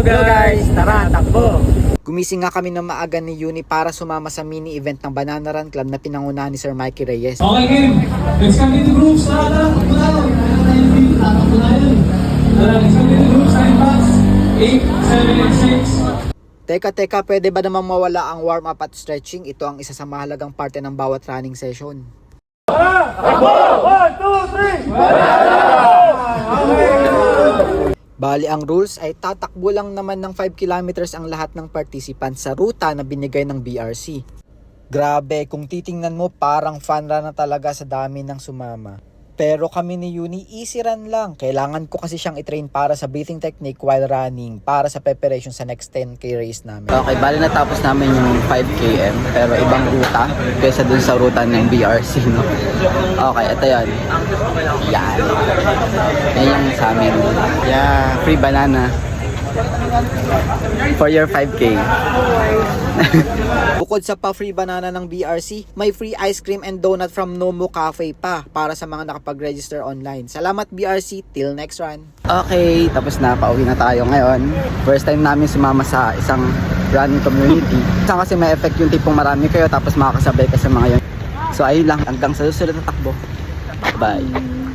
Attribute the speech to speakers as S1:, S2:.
S1: Hello guys, tara, takbo!
S2: Gumising nga kami ng maaga ni Uni para sumama sa mini event ng Banana Run Club na pinangunahan ni Sir Mikey Reyes.
S3: Okay game, let's come into groups. Tara, let's come into groups. Time pass, 8, 7, and 6.
S2: Teka, pwede ba namang mawala ang warm-up at stretching? Ito ang isa sa mahalagang parte ng bawat running session. Bali ang rules ay tatakbo lang naman ng 5 kilometers ang lahat ng participants sa ruta na binigay ng BRC. Grabe, kung titingnan mo parang fun run na talaga sa dami ng sumama. Pero kami ni Uni, easy run lang. Kailangan ko kasi siyang i-train para sa breathing technique while running, para sa preparation sa next 10K race namin.
S1: Okay, bali natapos namin yung 5km pero ibang ruta kaysa dun sa ruta ng BRC, no? Okay, ito yun. Yan. Yan yung sa amin. Yeah, free banana. For your 5K.
S2: Bukod sa pa-free banana ng BRC, may free ice cream and donut from Nomo Cafe pa para sa mga nakapag-register online. Salamat BRC, till next run.
S1: Okay, tapos na, pauwi na tayo ngayon. First time namin sumama sa isang running community. Saan kasi may effect yung tipong marami kayo tapos makakasabay ka sa mga yun. So ayun lang, hanggang sa susunod na takbo. Bye!